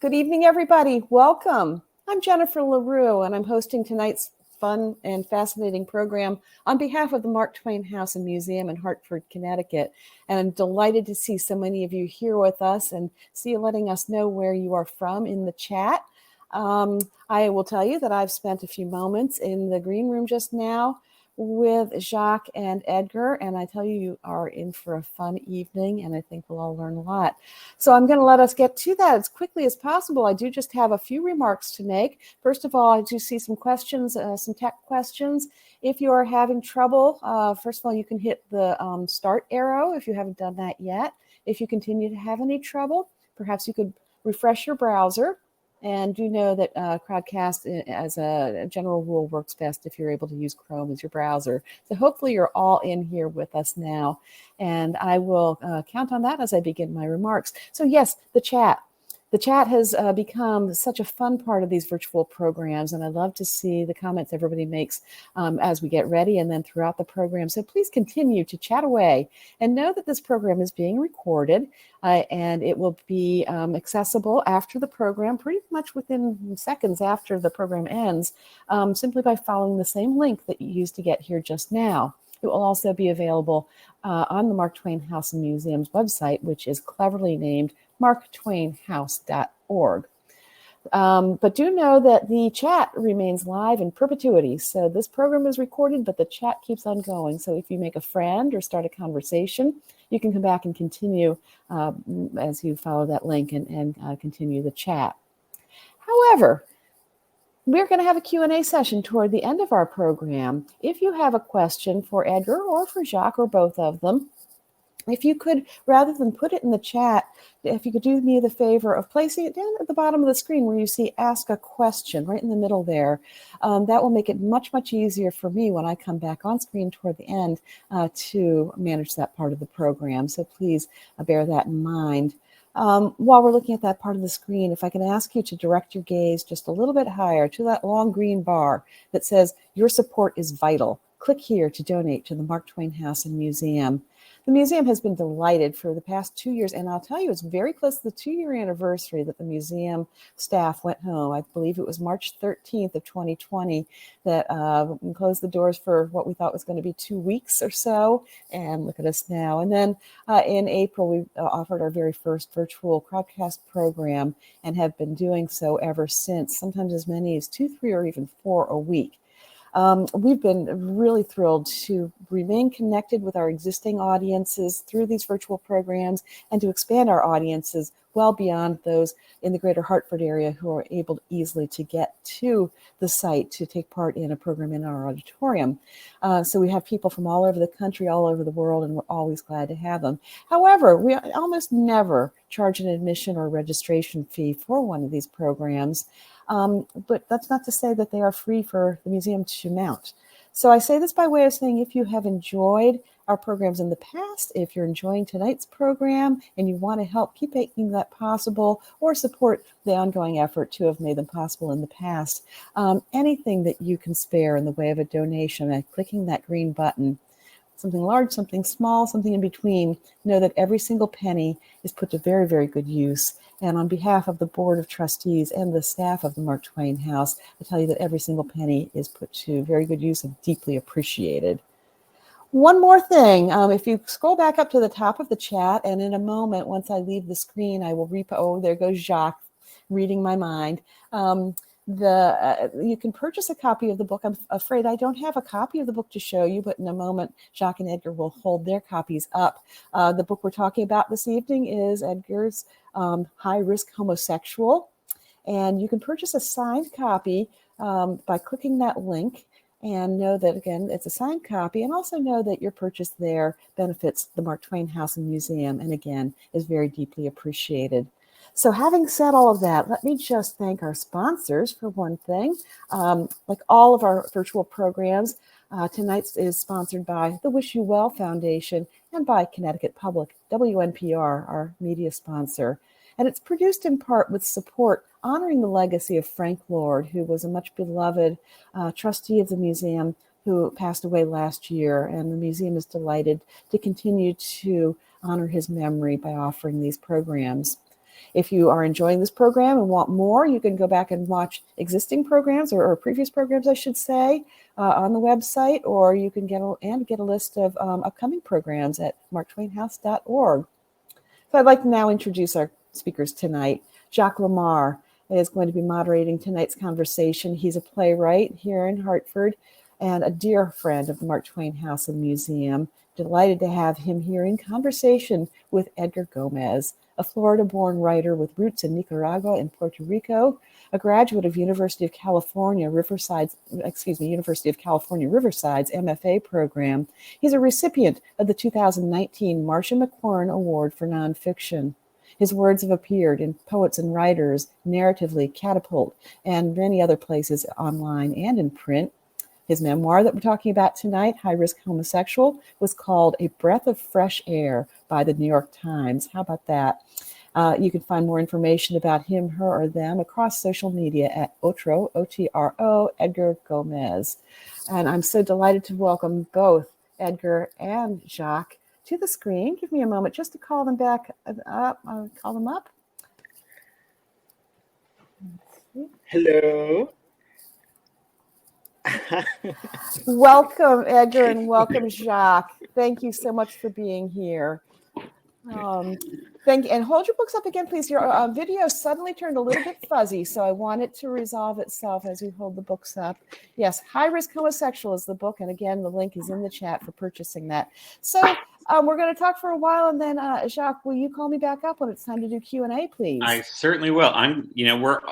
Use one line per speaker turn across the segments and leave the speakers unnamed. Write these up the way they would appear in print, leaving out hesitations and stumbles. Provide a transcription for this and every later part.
Good evening, everybody. Welcome. I'm Jennifer LaRue, and I'm hosting tonight's fun and fascinating program on behalf of the Mark Twain House Museum in Hartford, Connecticut. And I'm delighted to see so many of you here with us and see you letting us know where you are from in the chat. I will tell you that I've spent a few moments in the green room just now with Jacques and Edgar, and I tell you, you are in for a fun evening, and I think we'll all learn a lot. So I'm going to let us get to that as quickly as possible. I do just have a few remarks to make. First of all, I do see some questions, some tech questions. If you are having trouble, first of all, you can hit the start arrow if you haven't done that yet. If you continue to have any trouble, perhaps you could refresh your browser. And do know that Crowdcast, as a general rule, works best if you're able to use Chrome as your browser. So hopefully you're all in here with us now. And I will count on that as I begin my remarks. So yes, the chat. The chat has become such a fun part of these virtual programs, and I love to see the comments everybody makes as we get ready and then throughout the program. So please continue to chat away and know that this program is being recorded and it will be accessible after the program, pretty much within seconds after the program ends, simply by following the same link that you used to get here just now. It will also be available on the Mark Twain House Museum's website, which is cleverly named marktwainhouse.org. But do know that the chat remains live in perpetuity. So this program is recorded, but the chat keeps on going. So if you make a friend or start a conversation, you can come back and continue as you follow that link and continue the chat. However, we're going to have a Q&A session toward the end of our program. If you have a question for Edgar or for Jacques or both of them, if you could, rather than put it in the chat, if you could do me the favor of placing it down at the bottom of the screen where you see ask a question right in the middle there, that will make it much, much easier for me when I come back on screen toward the end to manage that part of the program. So please bear that in mind. While we're looking at that part of the screen, if I can ask you to direct your gaze just a little bit higher to that long green bar that says your support is vital. Click here to donate to the Mark Twain House and Museum. The museum has been delighted for the past 2 years, and I'll tell you, it's very close to the 2-year anniversary that the museum staff went home. I believe it was March 13th of 2020 that we closed the doors for what we thought was going to be 2 weeks or so, and look at us now. And then in April, we offered our very first virtual Crowdcast program and have been doing so ever since, sometimes as many as 2, 3, or even 4 a week. We've been really thrilled to remain connected with our existing audiences through these virtual programs and to expand our audiences well beyond those in the greater Hartford area who are able easily to get to the site to take part in a program in our auditorium. So we have people from all over the country, all over the world, and we're always glad to have them. However, we almost never charge an admission or registration fee for one of these programs. But that's not to say that they are free for the museum to mount. So I say this by way of saying, if you have enjoyed our programs in the past, if you're enjoying tonight's program and you want to help keep making that possible or support the ongoing effort to have made them possible in the past, anything that you can spare in the way of a donation by clicking that green button, something large, something small, something in between, know that every single penny is put to very, very good use. And on behalf of the Board of Trustees and the staff of the Mark Twain House, I tell you that every single penny is put to very good use and deeply appreciated. One more thing, if you scroll back up to the top of the chat, and in a moment, once I leave the screen, I will oh, there goes Jacques reading my mind. You can purchase a copy of the book. I'm afraid I don't have a copy of the book to show you, but in a moment, Jacques and Edgar will hold their copies up. The book we're talking about this evening is Edgar's HIGH-RISK HOMOSEXUal, and you can purchase a signed copy by clicking that link, and know that, again, it's a signed copy, and also know that your purchase there benefits the Mark Twain House and Museum, and again, is very deeply appreciated. So having said all of that, let me just thank our sponsors for one thing. Like all of our virtual programs, tonight's is sponsored by the Wish You Well Foundation and by Connecticut Public, WNPR, our media sponsor. And it's produced in part with support honoring the legacy of Frank Lord, who was a much beloved trustee of the museum who passed away last year. And the museum is delighted to continue to honor his memory by offering these programs. If you are enjoying this program and want more, you can go back and watch existing programs or previous programs, I should say, on the website, or you can get a list of upcoming programs at marktwainhouse.org. So I'd like to now introduce our speakers tonight. Jacques Lamarre is going to be moderating tonight's conversation. He's a playwright here in Hartford and a dear friend of the Mark Twain House Museum. Delighted to have him here in conversation with Edgar Gomez, a Florida-born writer with roots in Nicaragua and Puerto Rico, a graduate of University of California Riverside's MFA program. He's a recipient of the 2019 Marcia McLaurin Award for Nonfiction. His words have appeared in Poets and Writers, Narratively, Catapult, and many other places online and in print. His memoir that we're talking about tonight, High-Risk Homosexual, was called A Breath of Fresh Air by the New York Times. How about that? You can find more information about him, her, or them across social media at Otro, O-T-R-O, Edgar Gomez. And I'm so delighted to welcome both Edgar and Jacques to the screen. Give me a moment just to call them back up. Call them up.
Hello.
Welcome, Edgar, and welcome, Jacques. Thank you so much for being here. Thank you. And hold your books up again, please. Your video suddenly turned a little bit fuzzy, so I want it to resolve itself as we hold the books up. Yes, High-Risk Homosexual is the book, and again, the link is in the chat for purchasing that. So we're going to talk for a while, and then Jacques, will you call me back up when it's time to do Q&A, please?
I certainly will.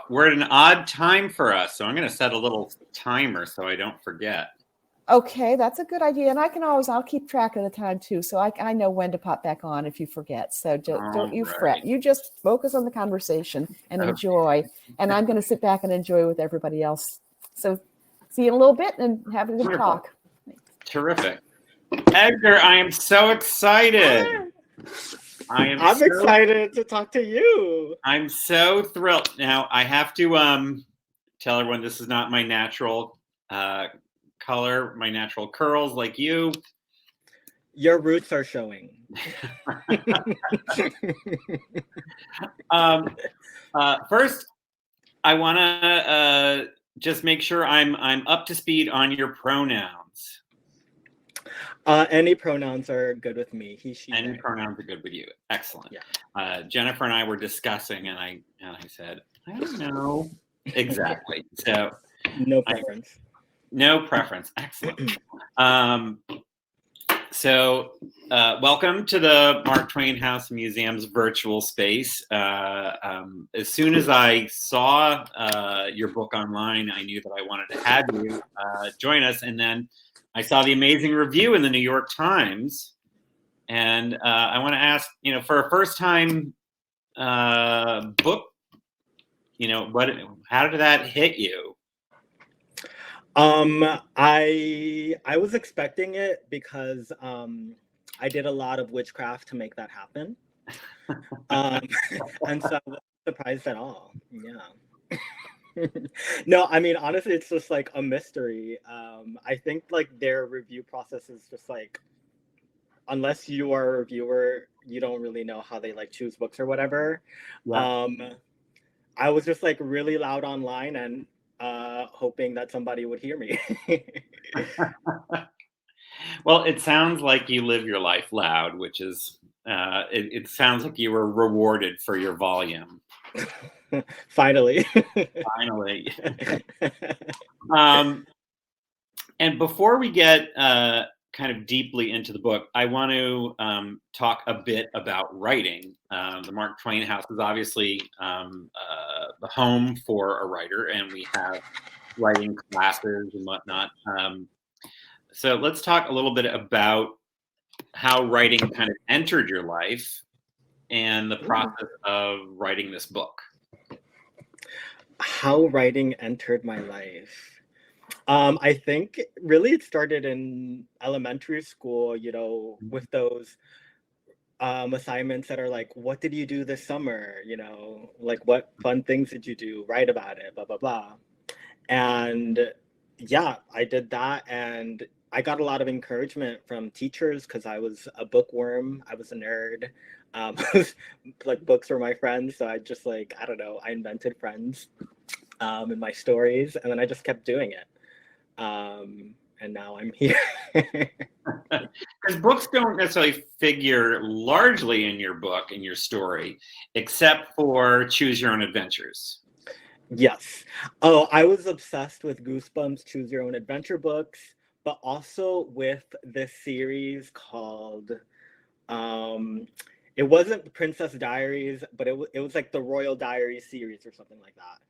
We're at an odd time for us, so I'm going to set a little timer so I don't forget.
Okay, that's a good idea. And I'll keep track of the time too. So I know when to pop back on if you forget. So don't you fret. You just focus on the conversation and enjoy. And I'm going to sit back and enjoy with everybody else. So see you in a little bit and have a good talk.
Terrific. Edgar, I am so excited.
I'm excited to talk to you.
I'm so thrilled. Now, I have to tell everyone this is not my natural color, my natural curls like you.
Your roots are showing.
First, I want to just make sure I'm up to speed on your pronouns.
Any pronouns are good with me. He, she.
Any pronouns are good with you. Excellent.
Yeah.
Jennifer and I were discussing, and I said, I don't know exactly. So
no preference.
No preference. Excellent. Welcome to the Mark Twain House Museum's virtual space. As soon as I saw your book online, I knew that I wanted to have you join us. And then I saw the amazing review in the New York Times. And I want to ask, for a first-time book, how did that hit you?
I was expecting it because I did a lot of witchcraft to make that happen. And so I wasn't surprised at all. Yeah. No, I mean, honestly, it's just like a mystery. I think like their review process is just like, unless you are a reviewer, you don't really know how they like choose books or whatever. Yeah. I was just like really loud online and hoping that somebody would hear me.
Well, it sounds like you live your life loud, which is, it sounds like you were rewarded for your volume.
Finally.
Finally. And before we get kind of deeply into the book, I want to talk a bit about writing. The Mark Twain House is obviously the home for a writer, and we have writing classes and whatnot. So let's talk a little bit about how writing kind of entered your life and the process of writing this book.
How writing entered my life. I think really it started in elementary school, with those assignments that are like, what did you do this summer? Like what fun things did you do? Write about it, blah, blah, blah. And yeah, I did that. And I got a lot of encouragement from teachers because I was a bookworm. I was a nerd. like books were my friends. So I just like, I don't know, I invented friends in my stories, and then I just kept doing it. And now I'm here.
Because books don't necessarily figure largely in your book, in your story, except for Choose Your Own Adventures.
Yes. Oh, I was obsessed with Goosebumps Choose Your Own Adventure books, but also with this series called, um, it wasn't Princess Diaries, but it was like the Royal Diaries series or something like that.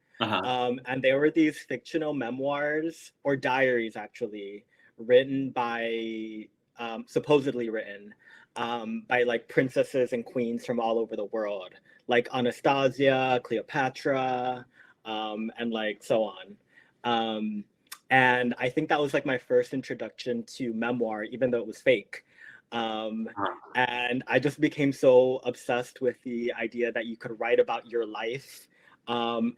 And they were these fictional memoirs or diaries, actually, written by, supposedly written by like princesses and queens from all over the world, like Anastasia, Cleopatra, and like so on. Um, and I think that was like my first introduction to memoir, even though it was fake. And I just became so obsessed with the idea that you could write about your life. Um,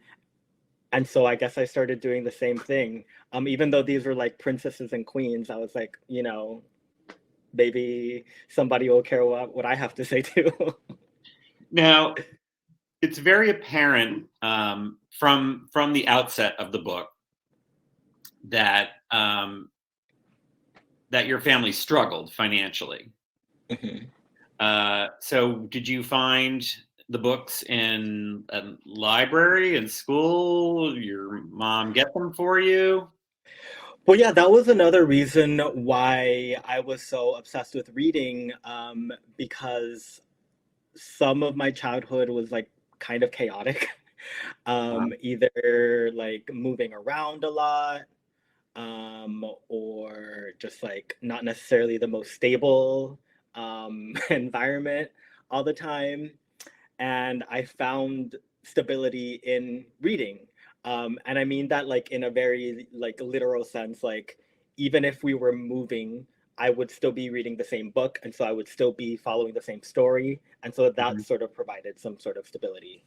and so I guess I started doing the same thing. Even though these were like princesses and queens, I was like, you know, maybe somebody will care what I have to say too.
Now, it's very apparent from the outset of the book that that your family struggled financially. So did you find the books in a library, in school? Your mom get them for you?
Well, yeah, that was another reason why I was so obsessed with reading, because some of my childhood was like kind of chaotic. Either like moving around a lot, or just like not necessarily the most stable environment all the time. And I found stability in reading. And I mean that like in a very like literal sense, like even if we were moving, I would still be reading the same book, and so I would still be following the same story, and so that sort of provided some sort of stability.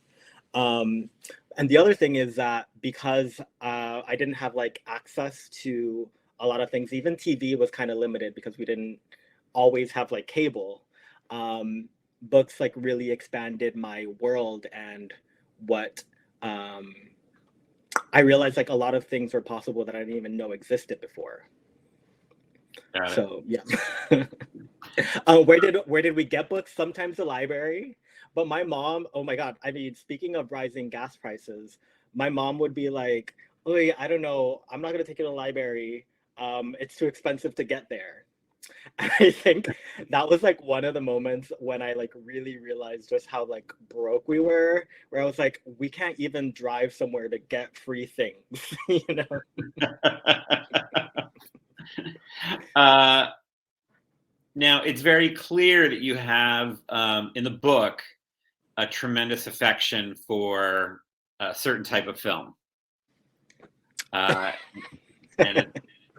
Um, and the other thing is that because I didn't have like access to a lot of things, even TV was kind of limited because we didn't always have like cable. Books like really expanded my world and what I realized like a lot of things were possible that I didn't even know existed before.
Got it.
So yeah. Where did we get books? Sometimes the library. But my mom, oh my God, I mean, speaking of rising gas prices, my mom would be like, "Oh, I don't know, I'm not gonna take it to the library. It's too expensive to get there." And I think that was like one of the moments when I like really realized just how like broke we were, where I was like, we can't even drive somewhere to get free things, you know?
Now, it's very clear that you have in the book a tremendous affection for a certain type of film. And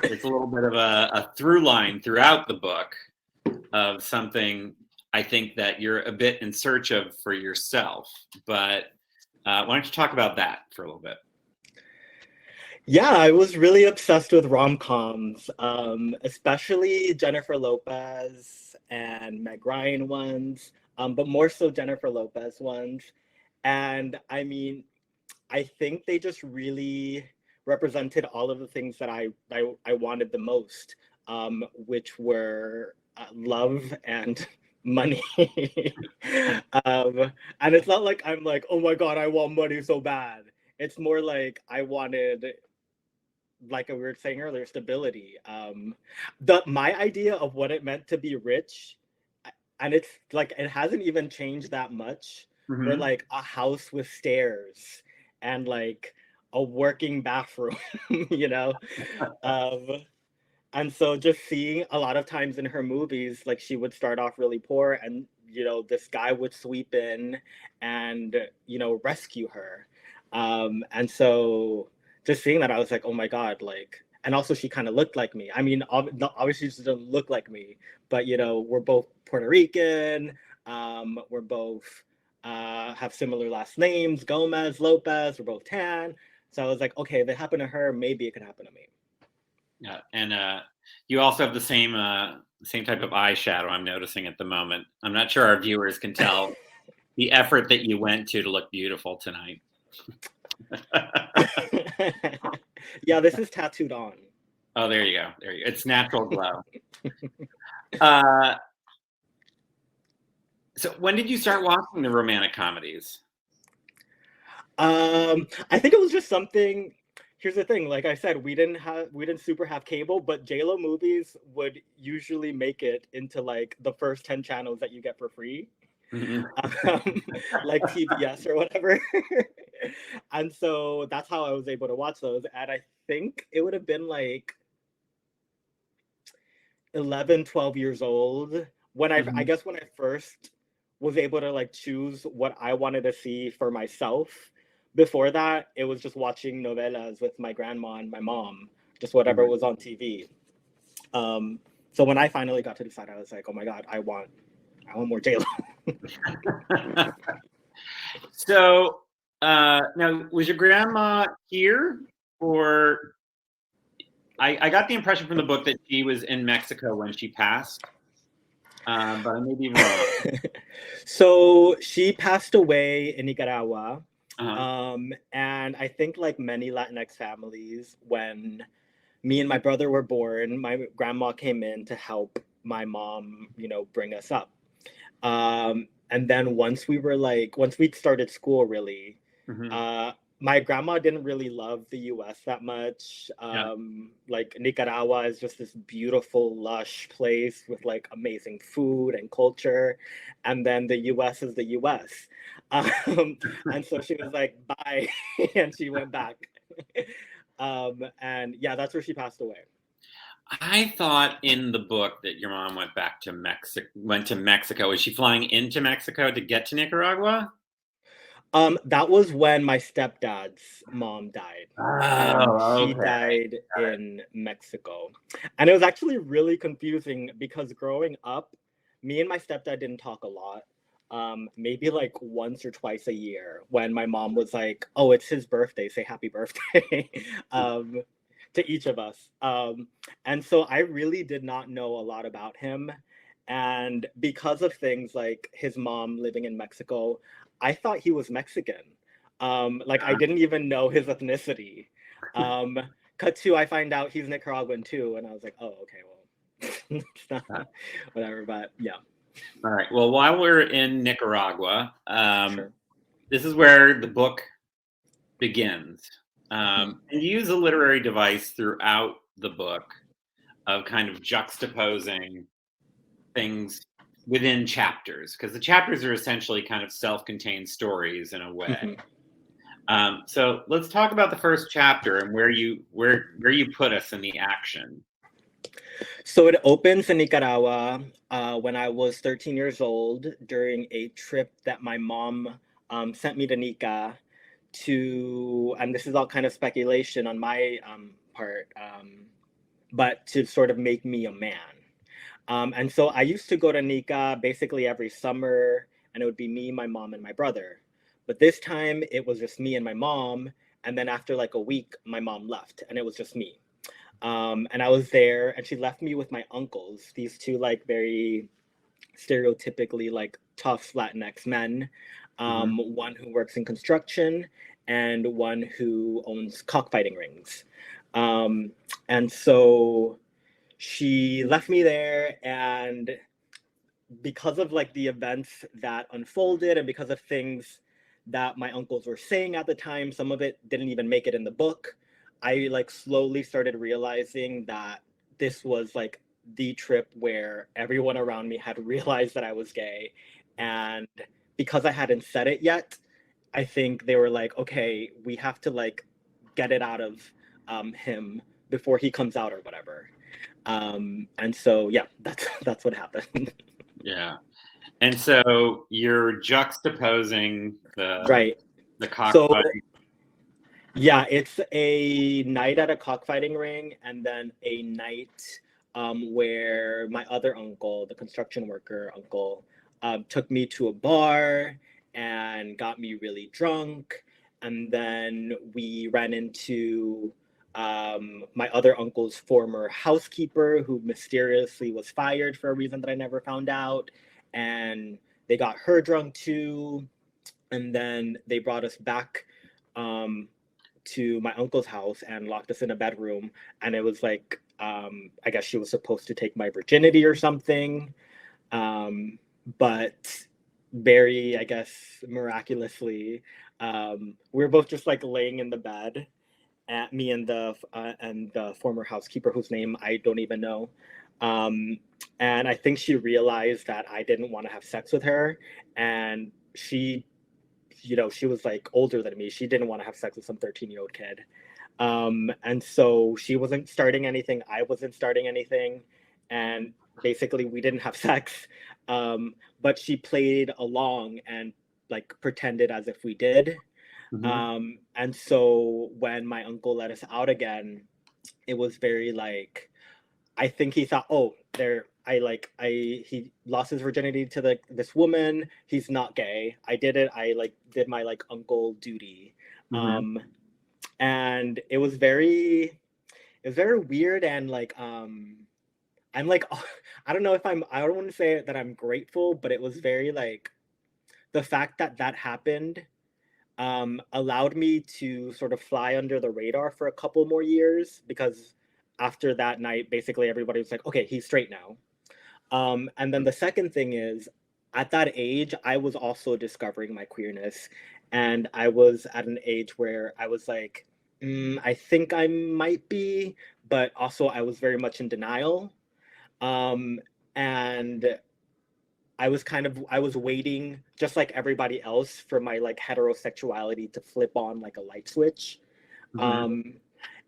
it's a little bit of a through line throughout the book of something I think that you're a bit in search of for yourself. But why don't you talk about that for a little bit?
Yeah, I was really obsessed with rom-coms, especially Jennifer Lopez and Meg Ryan ones, but more so Jennifer Lopez ones. And I mean, I think they just really represented all of the things that I wanted the most, which were love and money. And it's not like I'm like, oh my God, I want money so bad. It's more like I wanted, like we were saying earlier, stability. My idea of what it meant to be rich, and it's like it hasn't even changed that much. We're like a house with stairs and like a working bathroom, you know. And so just seeing a lot of times in her movies, like she would start off really poor, and you know this guy would sweep in and you know rescue her. And so just seeing that, I was like, oh my God, like, and also she kind of looked like me. I mean, obviously she doesn't look like me, but you know, we're both Puerto Rican. We're both have similar last names, Gomez, Lopez. We're both tan. So I was like, okay, if it happened to her, maybe it could happen to me.
Yeah, and You also have the same type of eyeshadow I'm noticing at the moment. I'm not sure our viewers can tell the effort that you went to look beautiful tonight.
Yeah, this is tattooed on.
Oh, there you go. There you go. It's natural glow. So when did you start watching the romantic comedies?
I think it was just something. Here's the thing, like I said, we didn't super have cable, but JLo movies would usually make it into like the first 10 channels that you get for free. Like TBS or whatever. And so that's how I was able to watch those. And I think it would have been like 11, 12 years old when I guess when I first was able to like choose what I wanted to see for myself. Before that, it was just watching novelas with my grandma and my mom, just whatever was on TV. So when I finally got to decide, I was like, oh my God, I want more JLo.
So now, was your grandma here, or I got the impression from the book that she was in Mexico when she passed, but I may be wrong.
So she passed away in Nicaragua.
Uh-huh.
And I think like many Latinx families, when me and my brother were born, my grandma came in to help my mom, bring us up. And then once we started school, really, my grandma didn't really love the US that much. Like Nicaragua is just this beautiful, lush place with like amazing food and culture. And then the US is the US. And so she was like, bye. And she went back. And yeah, that's where she passed away.
I thought in the book that your mom went to Mexico. Was she flying into Mexico to get to Nicaragua?
That was when my stepdad's mom died.
Oh,
She died in Mexico. And it was actually really confusing because growing up, me and my stepdad didn't talk a lot. Maybe like once or twice a year when my mom was like, oh, it's his birthday, say happy birthday to each of us. And so I really did not know a lot about him. And because of things like his mom living in Mexico, I thought he was Mexican. Like I didn't even know his ethnicity. Cut to, I find out he's Nicaraguan too, and I was like, oh, okay, well, whatever. But yeah.
All right. Well, while we're in Nicaragua,
Sure.
This is where the book begins. And you use a literary device throughout the book of kind of juxtaposing things within chapters, because the chapters are essentially kind of self-contained stories in a way. So let's talk about the first chapter and where you put us in the action.
So it opens in Nicaragua when I was 13 years old during a trip that my mom sent me to Nica to, and this is all kind of speculation on my part, but to sort of make me a man. And so I used to go to Nica basically every summer, and it would be me, my mom, and my brother. But this time it was just me and my mom. And then after like a week, my mom left and it was just me. And I was there and she left me with my uncles, these two like very stereotypically like tough Latinx men. One who works in construction and one who owns cockfighting rings. And so she left me there, and because of like the events that unfolded and because of things that my uncles were saying at the time, some of it didn't even make it in the book. I like slowly started realizing that this was like the trip where everyone around me had realized that I was gay. And because I hadn't said it yet, I think they were like, okay, we have to like get it out of him before he comes out or whatever. And so, yeah, that's what happened.
Yeah. And so you're juxtaposing the cockfighting.
So, yeah, it's a night at a cockfighting ring and then a night where my other uncle, the construction worker uncle, took me to a bar and got me really drunk. And then we ran into my other uncle's former housekeeper, who mysteriously was fired for a reason that I never found out. And they got her drunk too. And then they brought us back to my uncle's house and locked us in a bedroom. And it was like, I guess she was supposed to take my virginity or something. But very, I guess, miraculously, we were both just like laying in the bed, at me and the former housekeeper, whose name I don't even know. And I think she realized that I didn't want to have sex with her, and she, she was like older than me. She didn't want to have sex with some 13-year-old kid. And so she wasn't starting anything. I wasn't starting anything. And basically we didn't have sex. But she played along and like pretended as if we did. And so when my uncle let us out again, it was very like, I think he thought, oh, he lost his virginity to this woman. He's not gay. I did it. I like did my like uncle duty. And it was very weird. And like, I'm like, I don't know if I don't want to say that I'm grateful, but it was very like, the fact that happened allowed me to sort of fly under the radar for a couple more years, because after that night, basically everybody was like, okay, he's straight now. And then the second thing is, at that age, I was also discovering my queerness. And I was at an age where I was like, I think I might be, but also I was very much in denial. And I was waiting, just like everybody else, for my like heterosexuality to flip on like a light switch.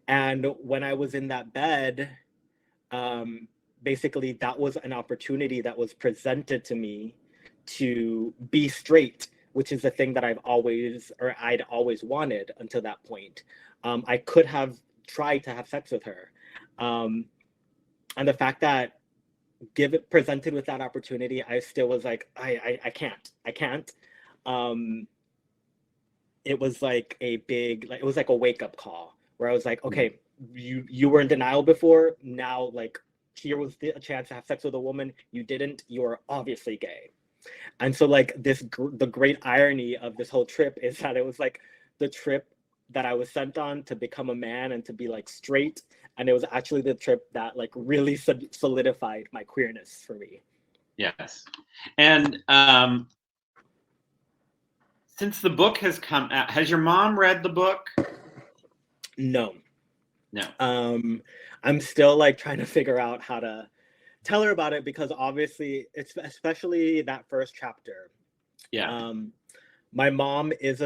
And when I was in that bed, basically that was an opportunity that was presented to me to be straight, which is the thing that I'd always wanted until that point. I could have tried to have sex with her. And the fact that presented with that opportunity, I still was like, I can't. It was like it was like a wake up call where I was like, okay, you were in denial before. Now, like, here was a chance to have sex with a woman. You didn't. You're obviously gay. And so, like, the great irony of this whole trip is that it was like the trip that I was sent on to become a man and to be like straight, and it was actually the trip that like really solidified my queerness for me.
Yes. And since the book has come out, has your mom read the book?
No.
I'm
still like trying to figure out how to tell her about it, because obviously it's especially that first chapter.
Yeah.
My mom is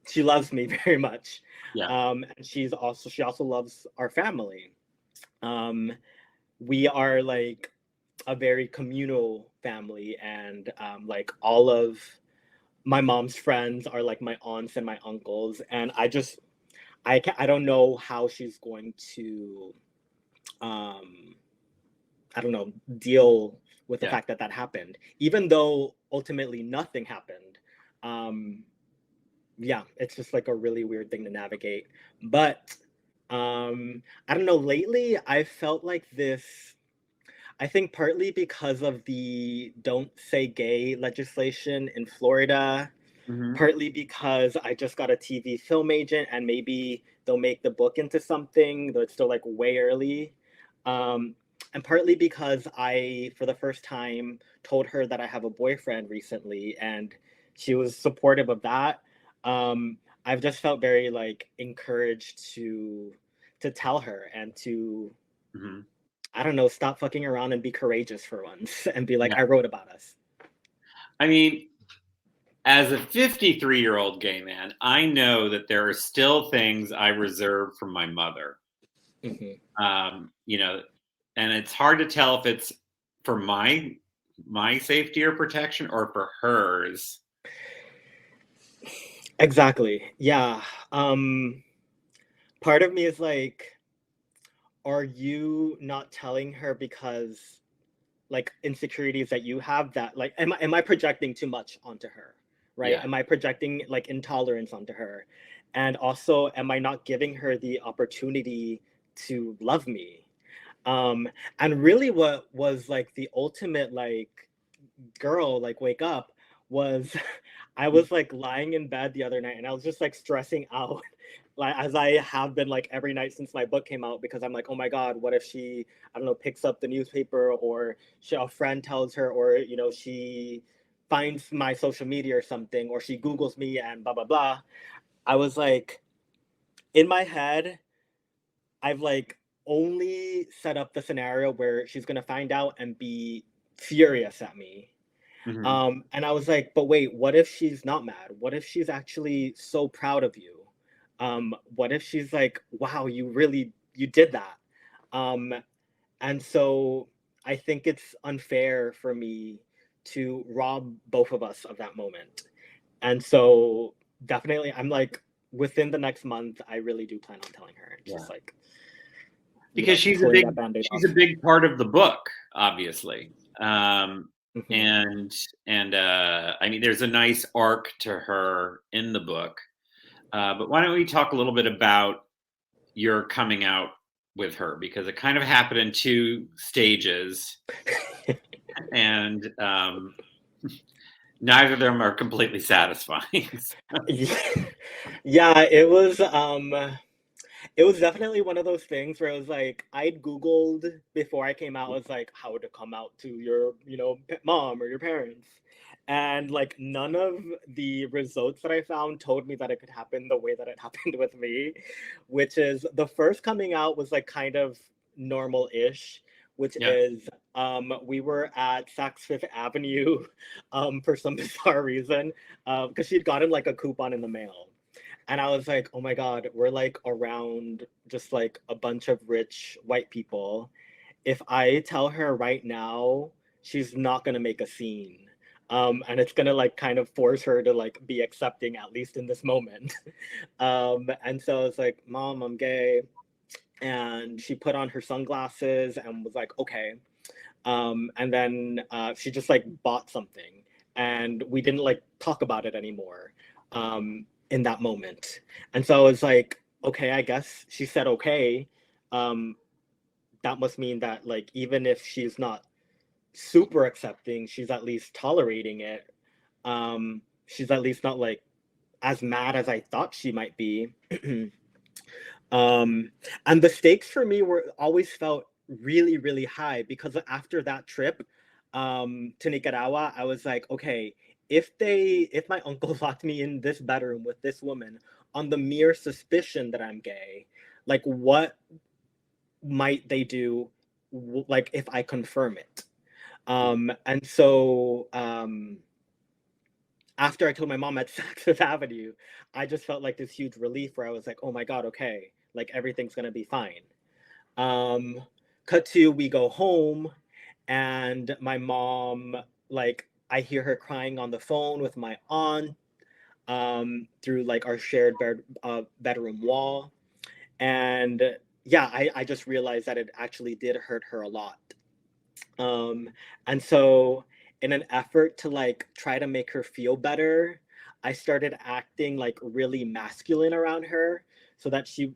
she loves me very much.
Yeah.
And she also loves our family. We are like a very communal family, and like all of my mom's friends are like my aunts and my uncles, and I don't know how she's going to I don't know, deal with the fact that happened, even though ultimately nothing happened. It's just like a really weird thing to navigate. But I don't know, lately I felt like this, I think partly because of the Don't Say Gay legislation in Florida, partly because I just got a TV film agent and maybe they'll make the book into something, though it's still like way early. And partly because I, for the first time, told her that I have a boyfriend recently, and she was supportive of that. I've just felt very like encouraged to tell her and to, I don't know, stop fucking around and be courageous for once and be like, I wrote about us.
I mean, as a 53-year-old gay man, I know that there are still things I reserve from my mother. And it's hard to tell if it's for my safety or protection or for hers.
Exactly. Yeah. Part of me is like, are you not telling her because like insecurities that you have, that like, am I projecting too much onto her? Right. Yeah. Am I projecting like intolerance onto her? And also, am I not giving her the opportunity to love me? And really what was like the ultimate like girl, like wake up was I was like lying in bed the other night and I was just like stressing out like as I have been like every night since my book came out, because I'm like, oh my God, what if she, I don't know, picks up the newspaper, or a friend tells her, or she finds my social media or something, or she Googles me and blah blah blah. I was like, in my head, I've like only set up the scenario where she's gonna find out and be furious at me. And I was like, but wait, what if she's not mad? What if she's actually so proud of you? What if she's like, wow, you did that? And so I think it's unfair for me to rob both of us of that moment. And so definitely, I'm like, within the next month, I really do plan on telling her. It's just like,
because she's a big part of the book, obviously. And I mean, there's a nice arc to her in the book. But why don't we talk a little bit about your coming out with her, because it kind of happened in 2 stages, and neither of them are completely satisfying.
Yeah, it was definitely one of those things where it was like, I'd Googled before I came out, I was like, how to come out to your, mom or your parents. And like none of the results that I found told me that it could happen the way that it happened with me, which is the first coming out was like kind of normal-ish, which is we were at Saks Fifth Avenue for some bizarre reason, because she'd gotten like a coupon in the mail. And I was like, oh my God, we're like around just like a bunch of rich white people. If I tell her right now, she's not gonna make a scene. And it's gonna like kind of force her to like be accepting, at least in this moment. And so it's like, Mom, I'm gay. And she put on her sunglasses and was like, okay. And then she just like bought something, and we didn't like talk about it anymore. In that moment. And so I was like, okay, I guess she said okay. That must mean that like even if she's not super accepting, she's at least tolerating it. She's at least not like as mad as I thought she might be. And the stakes for me were always felt really, really high, because after that trip to Nicaragua, I was like, okay, if my uncle locked me in this bedroom with this woman on the mere suspicion that I'm gay, like what might they do, like if I confirm it? And so after I told my mom at Saks Avenue, I just felt like this huge relief where I was like, oh my God, okay, like everything's gonna be fine. Cut to, we go home, and my mom, like, I hear her crying on the phone with my aunt through like our shared bedroom wall. And yeah, I just realized that it actually did hurt her a lot. And so in an effort to like try to make her feel better, I started acting like really masculine around her, so that she,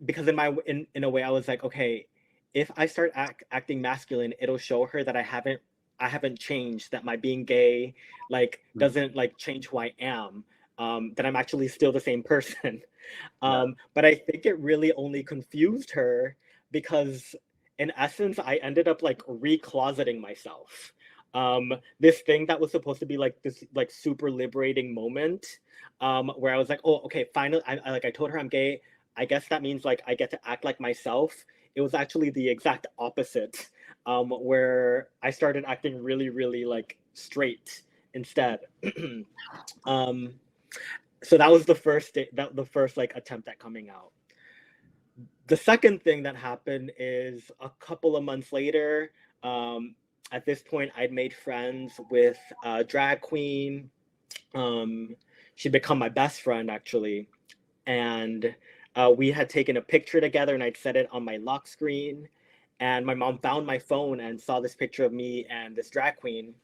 because in a way I was like, okay, if I start acting masculine, it'll show her that I haven't changed, that my being gay like doesn't like change who I am, that I'm actually still the same person. But I think it really only confused her, because in essence I ended up like recloseting myself. This thing that was supposed to be like this like super liberating moment, where I was like, oh, okay, finally, I told her I'm gay. I guess that means like I get to act like myself. It was actually the exact opposite, where I started acting really, really like straight instead. So that was the first like attempt at coming out. The second thing that happened is a couple of months later. At this point, I'd made friends with a drag queen. She'd become my best friend, actually. And we had taken a picture together, and I'd set it on my lock screen. And my mom found my phone and saw this picture of me and this drag queen.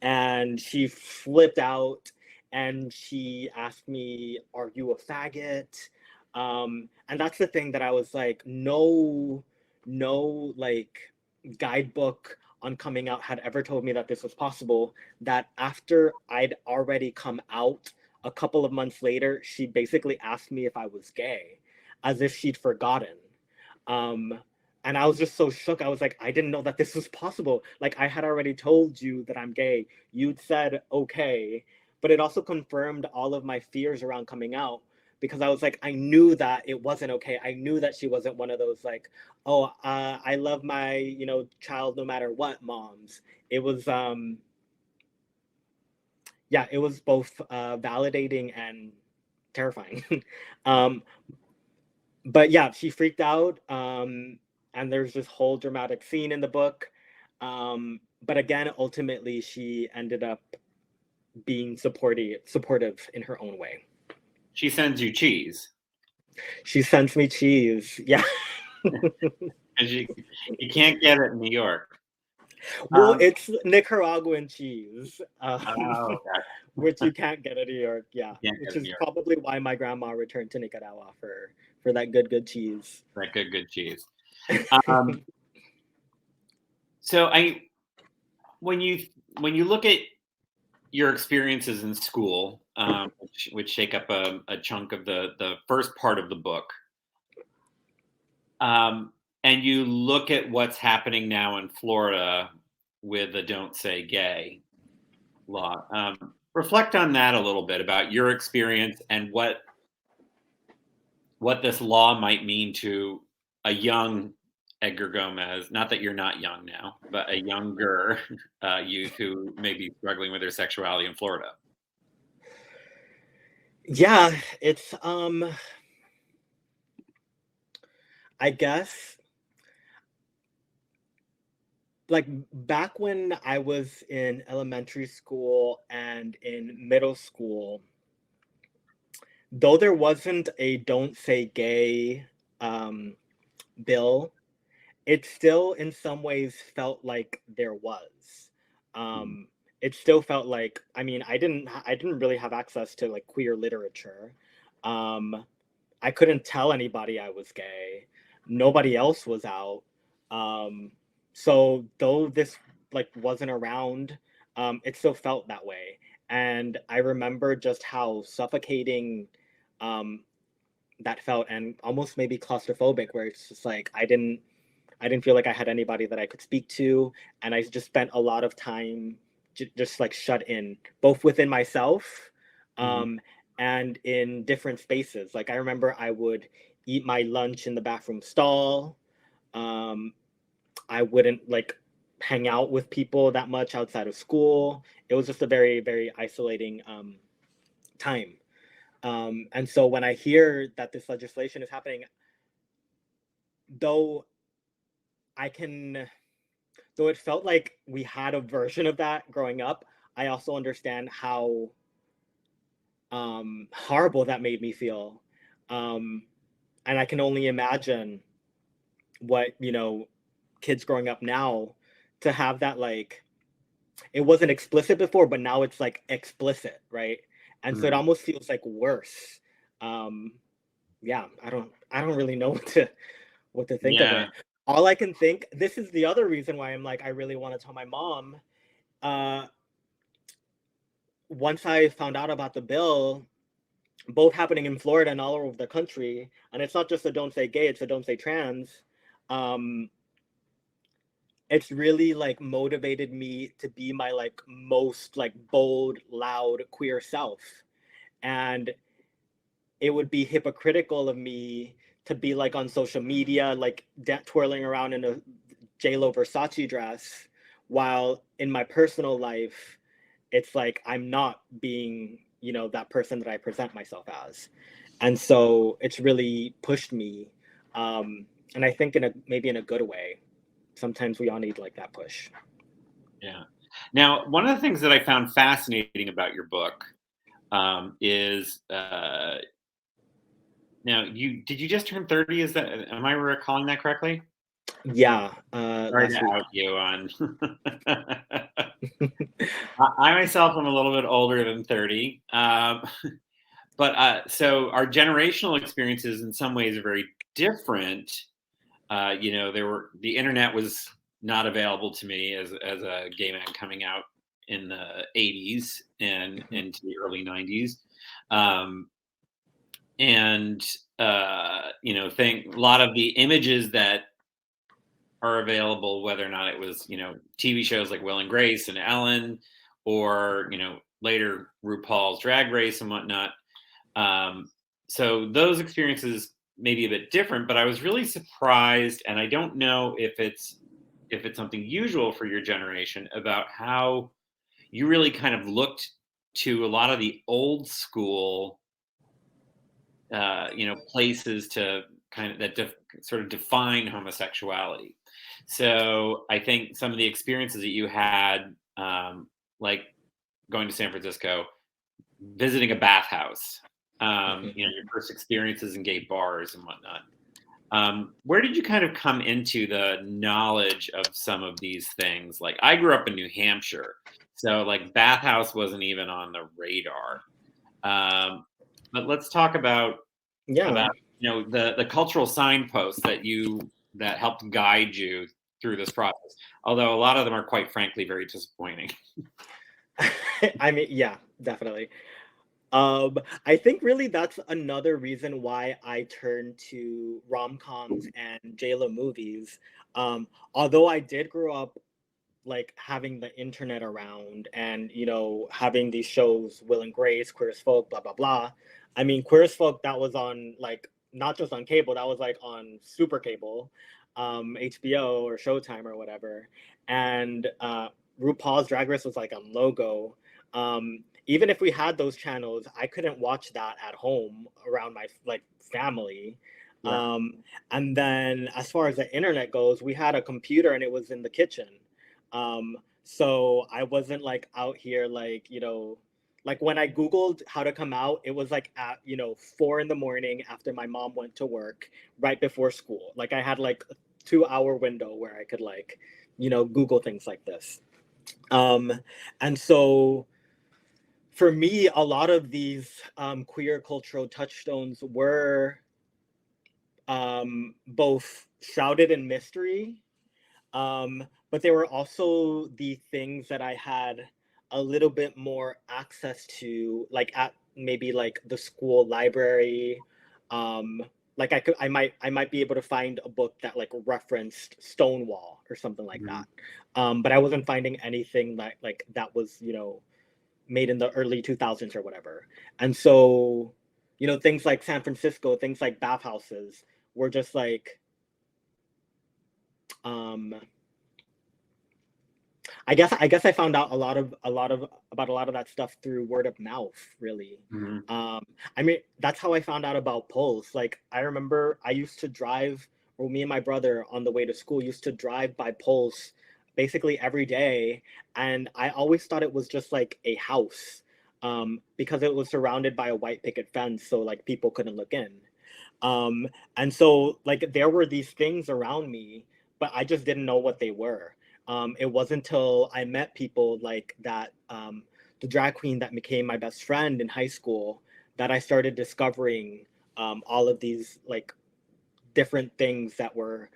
And she flipped out and she asked me, "Are you a faggot?" And that's the thing that I was like, no, like guidebook on coming out had ever told me that this was possible. That after I'd already come out a couple of months later, she basically asked me if I was gay, as if she'd forgotten. Um, and I was just so shook. I was like, I didn't know that this was possible. Like, I had already told you that I'm gay. You'd said, okay. But it also confirmed all of my fears around coming out, because I was like, I knew that it wasn't okay. I knew that she wasn't one of those like, oh, I love my, child no matter what moms. It was, yeah, it was both validating and terrifying. um, but yeah, she freaked out. And there's this whole dramatic scene in the book. But again, ultimately, she ended up being supportive in her own way.
She sends you cheese.
She sends me cheese. Yeah.
And you can't get it in New York.
Well, it's Nicaraguan cheese,
Okay.
which you can't get in New York. Yeah,
Can't
which
get in
is
New York.
probably why my grandma returned to Nicaragua for that good cheese.
That good cheese. So when you look at your experiences in school, which shake up a chunk of the first part of the book, and you look at what's happening now in Florida with the "Don't Say Gay" law, reflect on that a little bit about your experience and what this law might mean to a young Edgar Gomez. Not that you're not young now, but a younger youth who may be struggling with their sexuality in Florida.
Yeah, it's I guess, like, back when I was in elementary school and in middle school, though there wasn't a "Don't Say Gay" bill, it still in some ways felt like there was. It still felt like, I mean, I didn't really have access to like queer literature. I couldn't tell anybody I was gay. Nobody else was out. So though this like wasn't around, it still felt that way. And I remember just how suffocating that felt, and almost maybe claustrophobic, where it's just like I didn't feel like I had anybody that I could speak to, and I just spent a lot of time just like shut in, both within myself, and in different spaces. Like I remember I would eat my lunch in the bathroom stall. I wouldn't like hang out with people that much outside of school. It was just a very, very isolating time. And so when I hear that this legislation is happening, though though it felt like we had a version of that growing up, I also understand how horrible that made me feel. And I can only imagine what, kids growing up now, to have that, like, it wasn't explicit before, but now it's like explicit, right? And so it almost feels like worse. Yeah, I don't really know what to think of it. All I can think, this is the other reason why I'm like, I really want to tell my mom. Once I found out about the bill, both happening in Florida and all over the country, and it's not just a "Don't Say Gay," it's a "Don't Say Trans." It's really like motivated me to be my like most like bold, loud, queer self. And it would be hypocritical of me to be like on social media, like twirling around in a JLo Versace dress, while in my personal life, it's like I'm not being, that person that I present myself as. And so it's really pushed me. And I think maybe in a good way. Sometimes we all need like that push.
Yeah. Now, one of the things that I found fascinating about your book is now did you just turn 30? Am I recalling that correctly?
Yeah,
Sorry to
last week.
out you on. I myself am a little bit older than 30. But so our generational experiences in some ways are very different. The internet was not available to me as a gay man coming out in the 80s and into the early 90s. Think a lot of the images that are available, whether or not it was, TV shows like Will and Grace and Ellen, or, later RuPaul's Drag Race and whatnot. So those experiences may be a bit different, but I was really surprised, and I don't know if it's something usual for your generation, about how you really kind of looked to a lot of the old school, places to kind of sort of define homosexuality. So I think some of the experiences that you had, like going to San Francisco, visiting a bathhouse, your first experiences in gay bars and whatnot. Where did you kind of come into the knowledge of some of these things? Like, I grew up in New Hampshire, so like bathhouse wasn't even on the radar. But let's talk about the cultural signposts that helped guide you through this process. Although a lot of them are, quite frankly, very disappointing.
I mean, yeah, definitely. I think really that's another reason why I turned to rom-coms and J-Lo movies. Although I did grow up like having the internet around and having these shows, Will and Grace, Queer as Folk, blah blah blah. I mean, Queer as Folk, that was on like not just on cable, that was like on super cable, HBO or Showtime or whatever. And RuPaul's Drag Race was like on Logo. Even if we had those channels, I couldn't watch that at home around my like family.
Yeah.
And then as far as the internet goes, we had a computer and it was in the kitchen. So I wasn't like out here like, like when I Googled how to come out, it was like at, 4 a.m. after my mom went to work, right before school. Like I had like a 2-hour window where I could like, Google things like this. And so for me, a lot of these queer cultural touchstones were both shrouded in mystery, but they were also the things that I had a little bit more access to, like at maybe like the school library. Like I might be able to find a book that like referenced Stonewall or something like that. But I wasn't finding anything like that was made in the early 2000s or whatever. And so, things like San Francisco, things like bathhouses were just like, I guess I found out about a lot of that stuff through word of mouth, really. I mean, that's how I found out about Pulse. Like, I remember I used to drive, or me and my brother on the way to school used to drive by Pulse basically every day, and I always thought it was just like a house, because it was surrounded by a white picket fence, so like people couldn't look in. And so like there were these things around me, but I just didn't know what they were. It wasn't until I met people like that, the drag queen that became my best friend in high school, that I started discovering all of these like different things that were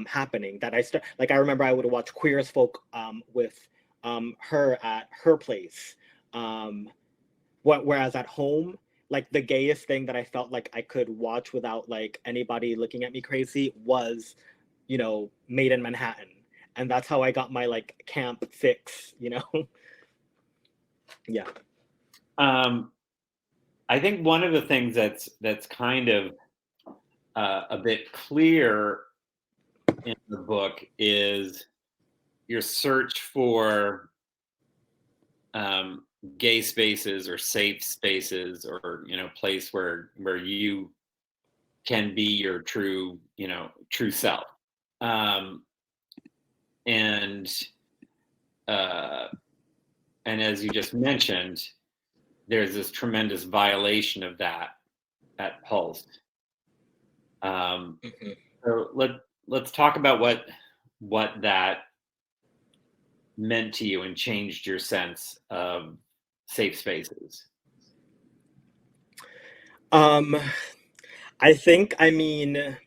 happening. That I remember I would watch Queer as Folk with her at her place. Whereas at home, like the gayest thing that I felt like I could watch without like anybody looking at me crazy was, Made in Manhattan. And that's how I got my like camp fix, Yeah.
I think one of the things that's kind of a bit clear in the book is your search for gay spaces or safe spaces, or place where you can be your true self. And as you just mentioned, there's this tremendous violation of that at Pulse. So let's talk about what that meant to you and changed your sense of safe spaces.
I think, I mean,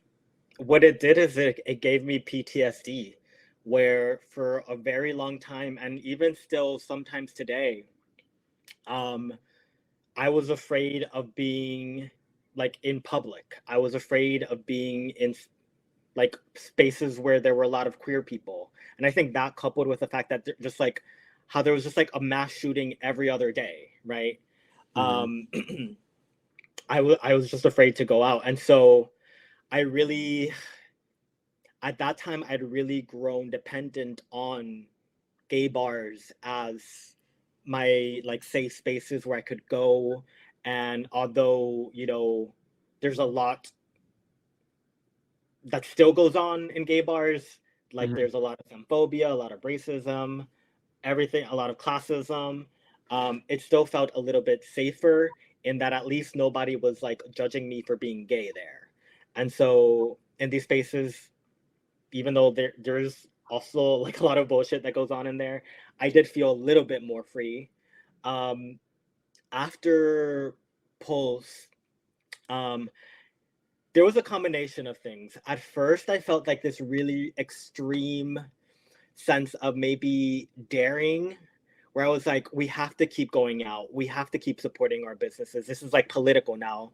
what it did is it gave me PTSD, where for a very long time, and even still sometimes today, I was afraid of being like in public. I was afraid of being in like spaces where there were a lot of queer people. And I think that coupled with the fact that just like how there was just like a mass shooting every other day, right?
Mm-hmm.
I was just afraid to go out. And so I really, at that time, I'd really grown dependent on gay bars as my like safe spaces where I could go. And although, you know, there's a lot that still goes on in gay bars, like
Mm-hmm.
there's a lot of xenophobia, a lot of racism, everything, a lot of classism. It still felt a little bit safer in that at least nobody was like judging me for being gay there. And so in these spaces, even though there's also like a lot of bullshit that goes on in there, I did feel a little bit more free. Um, After Pulse, um, there was a combination of things. At first, I felt like this really extreme sense of maybe daring, where I was like, we have to keep going out. We have to keep supporting our businesses. This is like political now.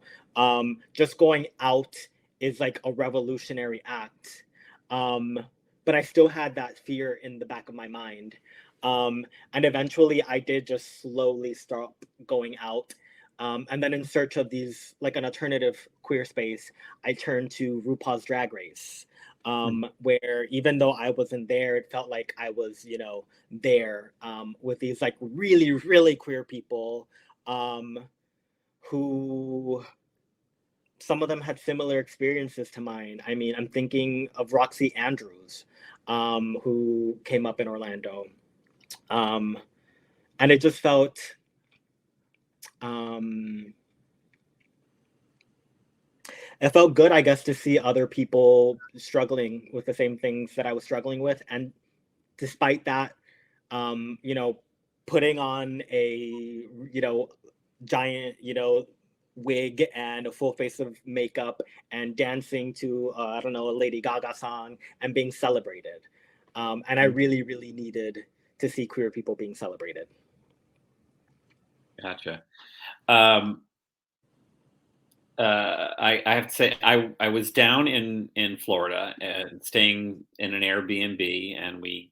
Just going out is like a revolutionary act. Um, but I still had that fear in the back of my mind. And eventually I did just slowly stop going out. And then in search of these, like an alternative queer space, I turned to RuPaul's Drag Race, where even though I wasn't there, it felt like I was, you know, there with these like really, really queer people who some of them had similar experiences to mine. I mean, I'm thinking of Roxy Andrews, who came up in Orlando. And it just felt it felt good, I guess, to see other people struggling with the same things that I was struggling with. And despite that, you know, putting on a, you know, giant, you know, wig and a full face of makeup and dancing to, I don't know, a Lady Gaga song and being celebrated. And I really, really needed to see queer people being celebrated.
Gotcha. I have to say, I was down in Florida and staying in an Airbnb, and we,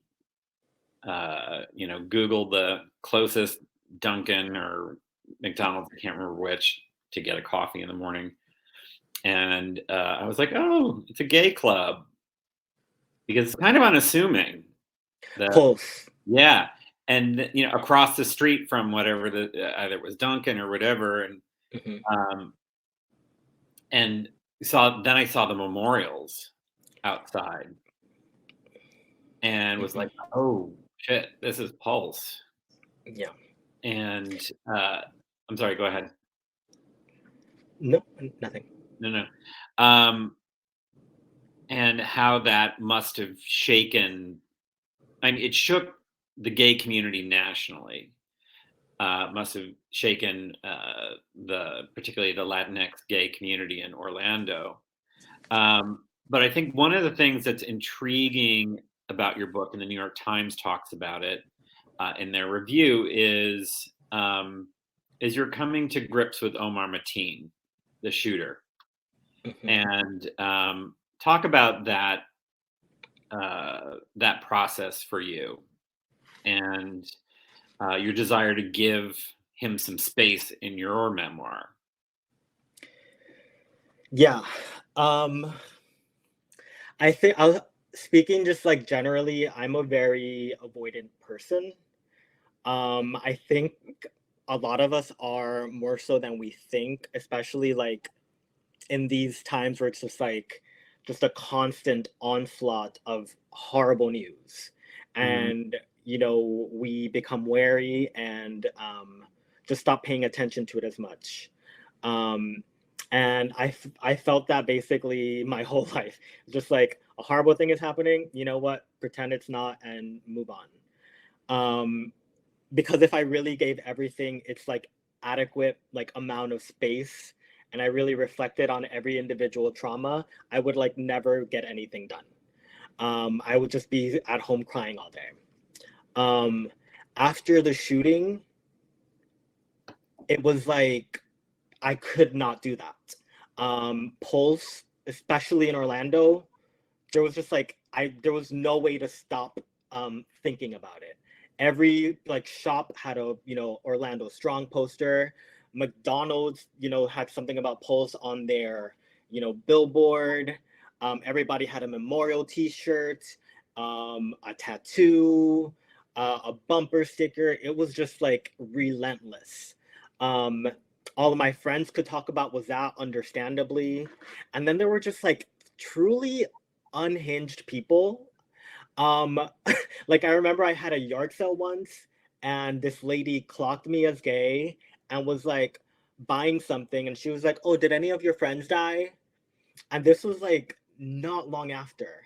you know, Googled the closest Dunkin' or McDonald's, I can't remember which, to get a coffee in the morning. And I was like, oh, it's a gay club, because it's kind of unassuming.
Pulse.
Yeah. And, you know, across the street from whatever either it was Dunkin' or whatever. And, and then I saw the memorials outside and was like, oh shit, this is Pulse.
Yeah.
And I'm sorry, go ahead.
No, nothing.
No. And how that must have shaken, I mean, it shook the gay community nationally. Must have shaken particularly the Latinx gay community in Orlando. But I think one of the things that's intriguing about your book, and the New York Times talks about it in their review, is you're coming to grips with Omar Mateen, the shooter, and talk about that that process for you, and your desire to give him some space in your memoir.
Yeah. I think speaking just like generally, I'm a very avoidant person. I think a lot of us are, more so than we think, especially like in these times where it's just like just a constant onslaught of horrible news. And you know, we become wary and just stop paying attention to it as much. And I felt that basically my whole life, just like a horrible thing is happening, you know what, pretend it's not and move on. Because if I really gave everything its like adequate like amount of space, and I really reflected on every individual trauma, I would like never get anything done. I would just be at home crying all day. After the shooting, it was like I could not do that. Pulse, especially in Orlando, there was just like there was no way to stop thinking about it. Every like shop had a Orlando Strong poster. McDonald's had something about Pulse on their billboard. Everybody had a memorial T-shirt, a tattoo, a bumper sticker. It was just like relentless. All of my friends could talk about was that, understandably, and then there were just like truly unhinged people. Like I remember I had a yard sale once, and this lady clocked me as gay and was like buying something, and she was like, "Oh, did any of your friends die?" And this was like not long after.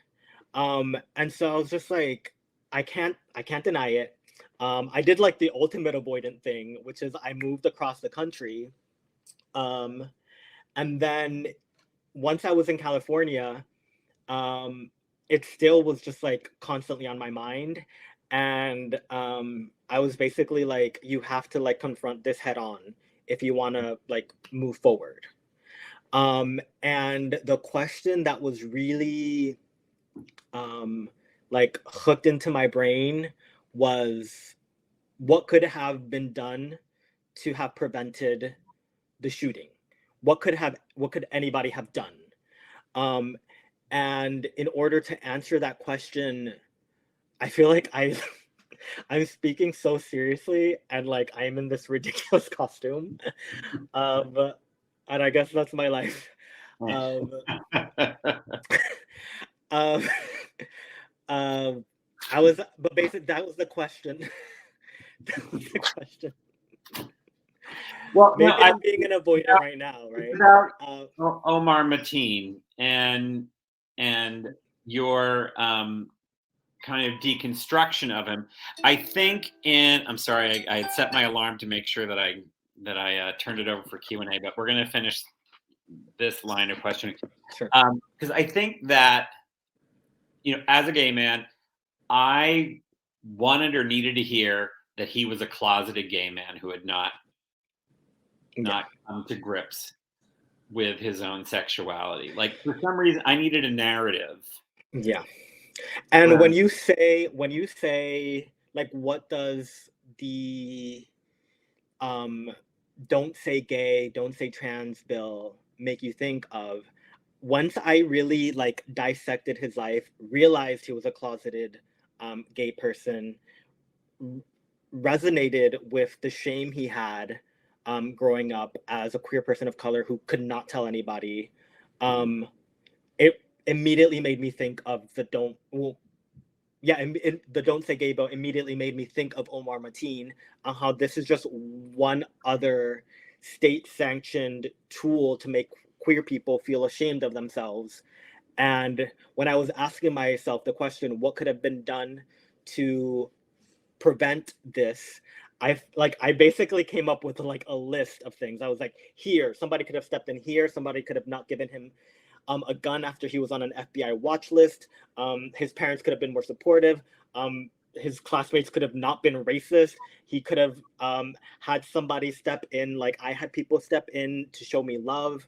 And so I was just like, I can't deny it. I did like the ultimate avoidant thing, which is I moved across the country. And then once I was in California, it still was just like constantly on my mind. And I was basically like, you have to like confront this head on if you want to like move forward. And the question that was really like hooked into my brain was, what could have been done to have prevented the shooting? What could anybody have done? And in order to answer that question, I feel like I'm speaking so seriously, and like I'm in this ridiculous costume. And I guess that's my life. Um, um, but basically that was the question. That was the question.
Well,
Maybe I'm being an avoidant right now, right?
About Omar Mateen and your kind of deconstruction of him, I think I'm sorry, I had set my alarm to make sure that I turned it over for Q&A, but we're going to finish this line of questioning.
Sure.
Because I think that, as a gay man, I wanted or needed to hear that he was a closeted gay man who had not come to grips with his own sexuality. Like, for some reason, I needed a narrative.
Yeah. And when you say like, what does the don't say gay, don't say trans bill make you think of? Once I really like dissected his life, realized he was a closeted gay person, resonated with the shame he had growing up as a queer person of color who could not tell anybody, it immediately made me think of the don't say gay bill immediately made me think of Omar Mateen, and how this is just one other state-sanctioned tool to make queer people feel ashamed of themselves. And when I was asking myself the question, what could have been done to prevent this, I basically came up with like a list of things. I was like, here, somebody could have stepped in here, somebody could have not given him a gun after he was on an FBI watch list. His parents could have been more supportive. His classmates could have not been racist. He could have had somebody step in, like I had people step in to show me love.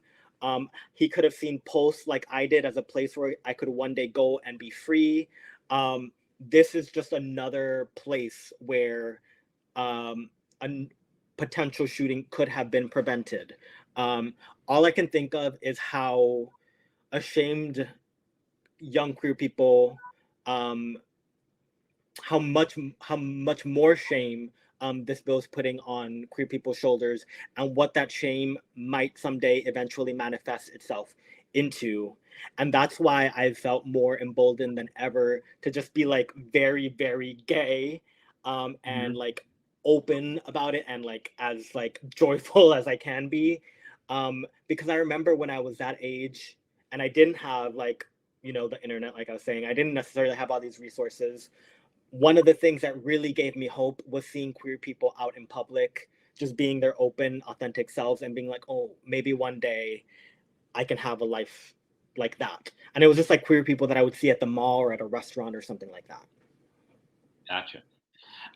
He could have seen Pulse like I did as a place where I could one day go and be free. This is just another place where a potential shooting could have been prevented. All I can think of is how ashamed young queer people, how much more shame this bill is putting on queer people's shoulders, and what that shame might someday eventually manifest itself into. And that's why I felt more emboldened than ever to just be like very, very gay, and like open about it, and like as like joyful as I can be, because I remember when I was that age and I didn't have like you know, the internet, like I was saying. I didn't necessarily have all these resources. One of the things that really gave me hope was seeing queer people out in public, just being their open, authentic selves and being like, oh, maybe one day I can have a life like that. And it was just like queer people that I would see at the mall or at a restaurant or something like that.
Gotcha.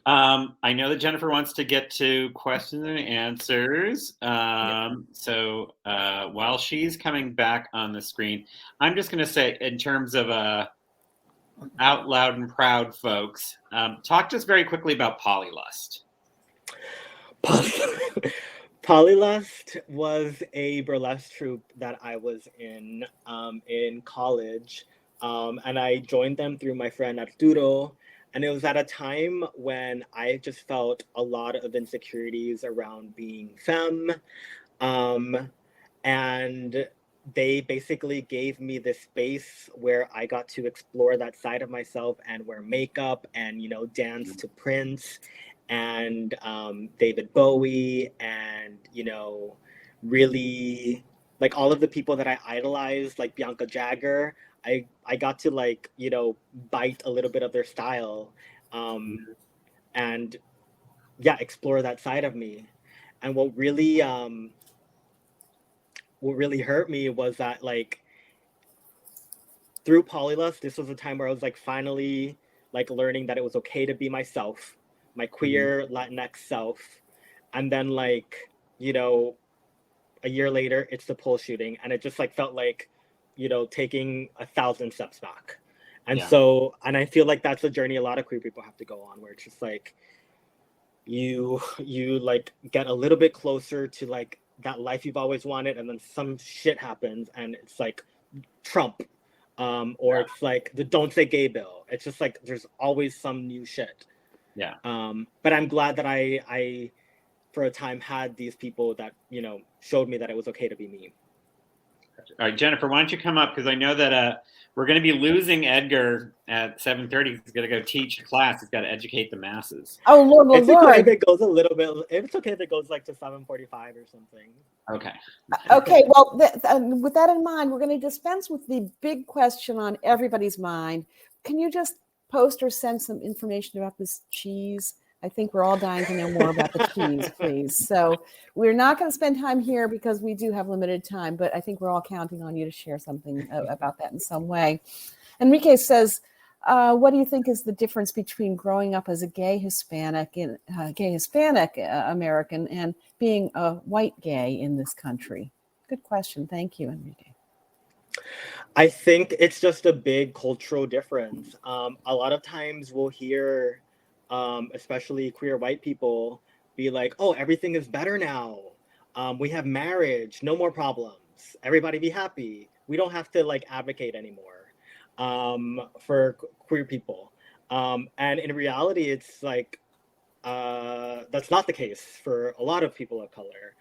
I know that Jennifer wants to get to questions and answers. So while she's coming back on the screen, I'm just going to say, in terms of out loud and proud folks, talk to us very quickly about Polylust.
Polylust was a burlesque troupe that I was in college, and I joined them through my friend Arturo. And it was at a time when I just felt a lot of insecurities around being femme. And they basically gave me this space where I got to explore that side of myself and wear makeup and, you know, dance to Prince and David Bowie and, you know, really like all of the people that I idolized, like Bianca Jagger. I got to, like, you know, bite a little bit of their style and yeah, explore that side of me. And what really hurt me was that, like, through Polylust, this was a time where I was like finally like learning that it was okay to be myself, my queer Latinx self. And then, like, you know, a year later it's the Pulse shooting and it just like felt like, you know, taking 1,000 steps back. And so, and I feel like that's a journey a lot of queer people have to go on, where it's just like you like get a little bit closer to like that life you've always wanted, and then some shit happens and it's like Trump, or it's like the Don't Say Gay bill. It's just like there's always some new shit. But I'm glad that I for a time had these people that, you know, showed me that it was okay to be me.
All right, Jennifer, why don't you come up, because I know that we're going to be losing Edgar at 7:30. He's going to go teach a class. He's got to educate the masses.
Oh, Lord.
It's okay if it goes a little bit. It's okay if it goes like to 7:45 or something.
Okay.
Okay. Well, with that in mind, we're going to dispense with the big question on everybody's mind. Can you just post or send some information about this cheese? I think we're all dying to know more about the cheese, please. So we're not going to spend time here because we do have limited time, but I think we're all counting on you to share something about that in some way. Enrique says, what do you think is the difference between growing up as a gay Hispanic American and being a white gay in this country? Good question. Thank you, Enrique.
I think it's just a big cultural difference. A lot of times we'll hear, especially queer white people, be like, oh, everything is better now. We have marriage, no more problems. Everybody be happy. We don't have to like advocate anymore for queer people. And in reality, it's like, that's not the case for a lot of people of color.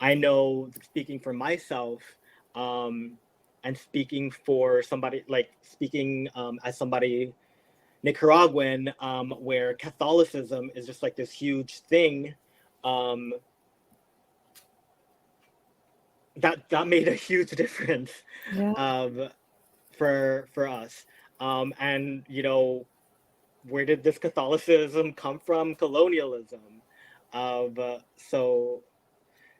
I know, speaking for myself, and speaking for somebody, like speaking as somebody Nicaraguan, where Catholicism is just like this huge thing, that made a huge difference for us. And, you know, where did this Catholicism come from? Colonialism. So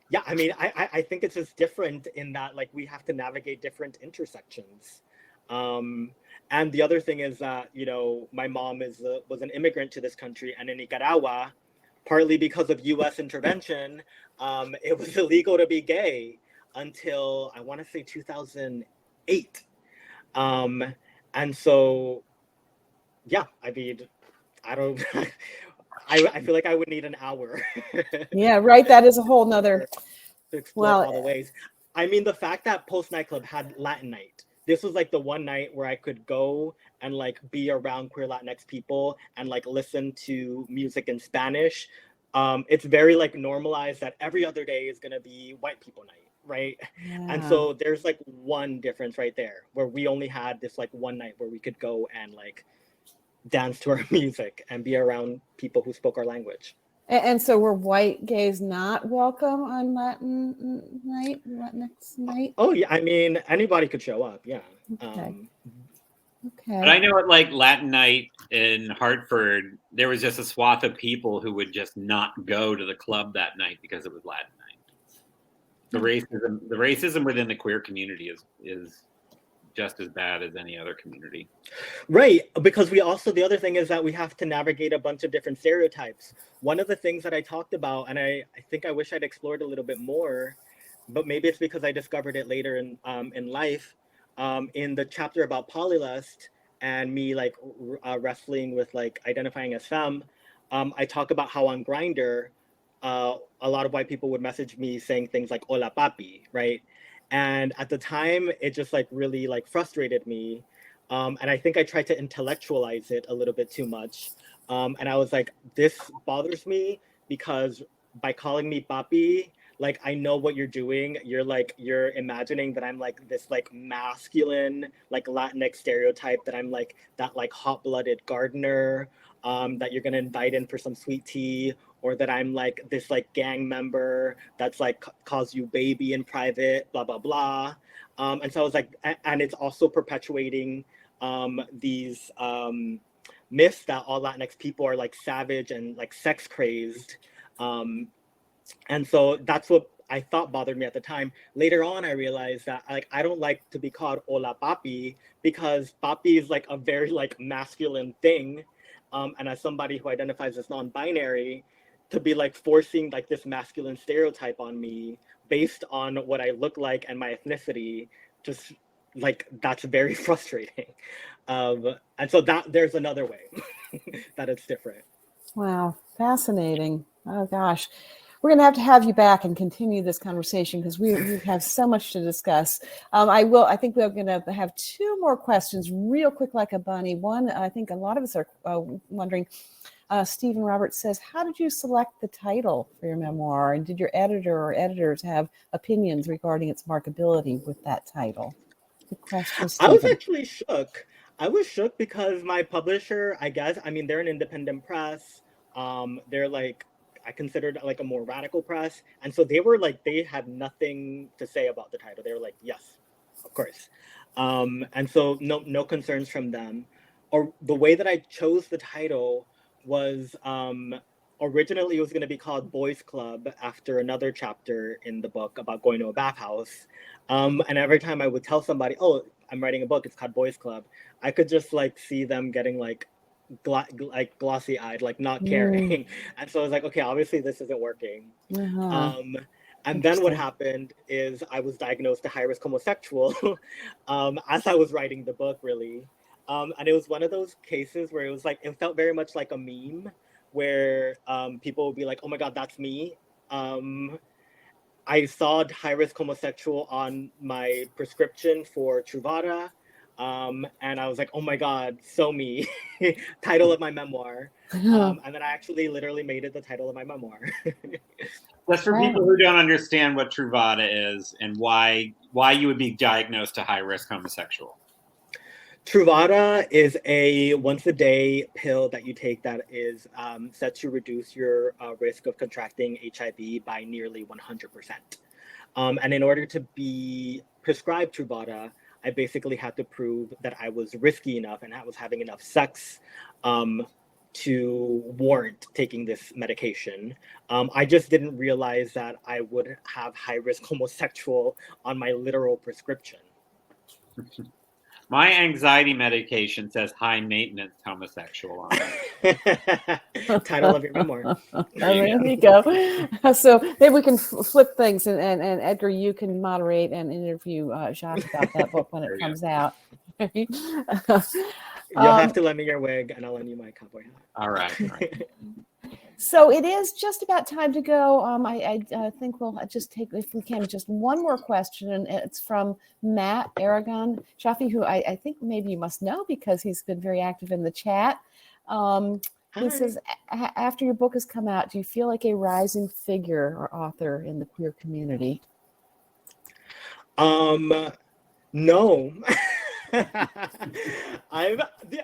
yeah, I mean, I think it's just different in that, like, we have to navigate different intersections. And the other thing is that, you know, my mom was an immigrant to this country, and in Nicaragua, partly because of U.S. intervention, it was illegal to be gay until, I want to say, 2008. And so, yeah, I mean, I don't... I feel like I would need an hour.
Yeah, right. That is a whole nother.
To explore all the ways. I mean, the fact that Pulse Nightclub had Latin night. This was like the one night where I could go and like be around queer Latinx people and like listen to music in Spanish. It's very like normalized that every other day is gonna be white people night, right? Yeah. And so there's like one difference right there, where we only had this like one night where we could go and like dance to our music and be around people who spoke our language.
And so were white gays not welcome on Latinx night?
Oh yeah, I mean, anybody could show up, yeah.
Okay.
But I know at like Latin Night in Hartford, there was just a swath of people who would just not go to the club that night because it was Latin Night. The racism within the queer community is just as bad as any other community.
Right, because we also, the other thing is that we have to navigate a bunch of different stereotypes. One of the things that I talked about, and I think I wish I'd explored a little bit more, but maybe it's because I discovered it later in life, in the chapter about Polylust and me like wrestling with like identifying as femme. I talk about how on Grindr, a lot of white people would message me saying things like "Hola papi," right? And at the time, it just like really like frustrated me. And I think I tried to intellectualize it a little bit too much. And I was like, this bothers me because by calling me papi, like I know what you're doing. You're imagining that I'm like this like masculine, like Latinx stereotype, that I'm like that like hot-blooded gardener, that you're gonna invite in for some sweet tea, or that I'm like this like gang member that's like calls you baby in private, blah blah blah. And so I was like, and it's also perpetuating these myths that all Latinx people are like savage and like sex crazed. And so that's what I thought bothered me at the time. Later on, I realized that like I don't like to be called hola papi because papi is like a very like masculine thing. And as somebody who identifies as non-binary, to be like forcing like this masculine stereotype on me based on what I look like and my ethnicity, just like that's very frustrating. And so that there's another way that it's different.
Wow, fascinating. Oh gosh. We're going to have you back and continue this conversation because we have so much to discuss. I think we're going to have two more questions real quick like a bunny. One, I think a lot of us are wondering, Stephen Roberts says, how did you select the title for your memoir? And did your editor or editors have opinions regarding its markability with that title? Good question, Stephen.
I was actually shook. I was shook because my publisher, I guess, I mean, they're an independent press. They're like, I considered like a more radical press. And so they were like, they had nothing to say about the title. They were like, yes, of course. And so no concerns from them. Or the way that I chose the title was originally it was going to be called Boys Club after another chapter in the book about going to a bathhouse. And every time I would tell somebody, oh, I'm writing a book, it's called Boys Club, I could just like see them getting like glossy eyed, like not caring. And so I was like, okay, obviously this isn't working. And then what happened is I was diagnosed a high-risk homosexual as I was writing the book, really. And it was one of those cases where it was like, it felt very much like a meme where people would be like, oh my God, that's me. I saw high-risk homosexual on my prescription for Truvada. And I was like, oh my God, so me, title of my memoir. And then I actually literally made it the title of my memoir.
That's for people who don't understand what Truvada is and why you would be diagnosed a high-risk homosexual.
Truvada is a once-a-day pill that you take that is set to reduce your risk of contracting HIV by nearly 100%. And in order to be prescribed Truvada, I basically had to prove that I was risky enough and I was having enough sex to warrant taking this medication. I just didn't realize that I would have high-risk homosexual on my literal prescription.
My anxiety medication says high maintenance homosexual on it.
Title of your memoir.
There you go. So maybe we can flip things and Edgar, you can moderate and interview Jacques about that book when it comes out.
You'll have to lend me your wig and I'll lend you my cowboy hat.
All right.
So it is just about time to go. I think we'll just take, if we can, just one more question, and it's from Matt Aragon Shafi, who I think maybe you must know because he's been very active in the chat. He says, after your book has come out, do you feel like a rising figure or author in the queer community?
No.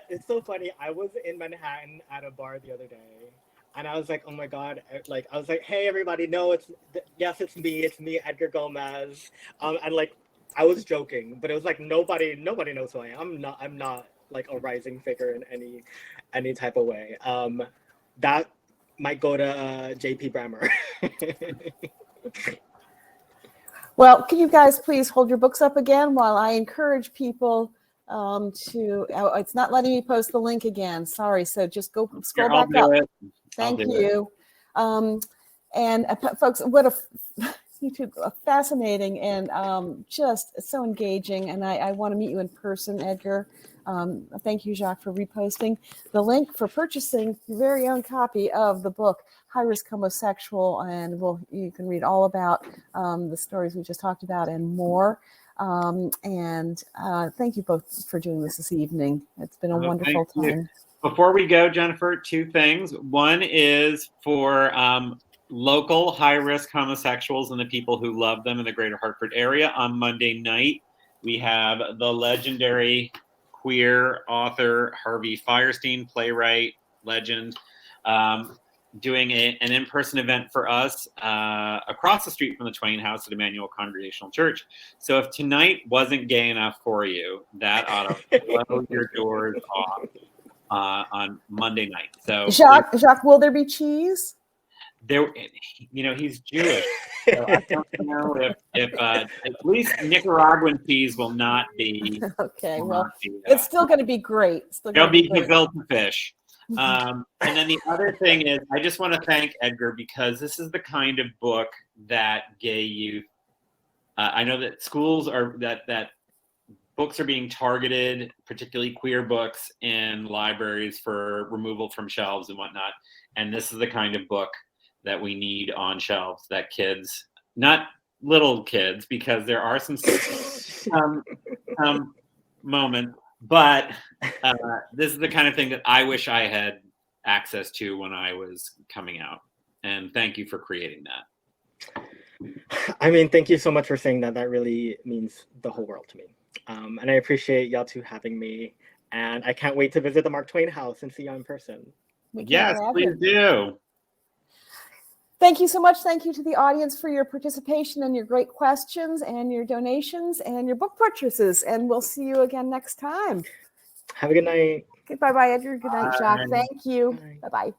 It's so funny. I was in Manhattan at a bar the other day. And I was like, oh my God, like, I was like, hey, everybody, no, it's me, Edgar Gomez. And like I was joking, but it was like nobody knows who I am. I'm not like a rising figure in any type of way. That might go to JP Brammer.
Well, can you guys please hold your books up again while I encourage people to, oh, it's not letting me post the link again. Sorry. So just go scroll
Here, I'll
back up.
do it.
Thank
do
you. And folks, what a YouTube, fascinating and just so engaging. And I want to meet you in person, Edgar. Thank you, Jacques, for reposting the link for purchasing your very own copy of the book, High-Risk Homosexual. And you can read all about the stories we just talked about and more. Thank you both for doing this evening. It's been a wonderful time.
Before we go, Jennifer, two things. One is for local high-risk homosexuals and the people who love them in the greater Hartford area. On Monday night, we have the legendary queer author Harvey Fierstein, playwright, legend, doing an in-person event for us across the street from the Twain House at Emmanuel Congregational Church. So if tonight wasn't gay enough for you, that ought to blow your doors off on Monday night. So
Jacques, will there be cheese?
He's Jewish, so I don't know if at least Nicaraguan cheese will not be.
Okay, well, it's still going to be great.
There'll be gefilte fish. And then the other thing is, I just want to thank Edgar, because this is the kind of book that gay youth. I know that schools are that books are being targeted, particularly queer books, in libraries for removal from shelves and whatnot. And this is the kind of book that we need on shelves, that kids, not little kids, because there are some moments, but this is the kind of thing that I wish I had access to when I was coming out. And thank you for creating that.
I mean, thank you so much for saying that. That really means the whole world to me. And I appreciate y'all two having me. And I can't wait to visit the Mark Twain House and see you in person.
Yes, please do.
Thank you so much. Thank you to the audience for your participation and your great questions and your donations and your book purchases. And we'll see you again next time.
Have a good night.
Bye-bye, Edgar. Good night, Jacques. Thank you. Bye-bye.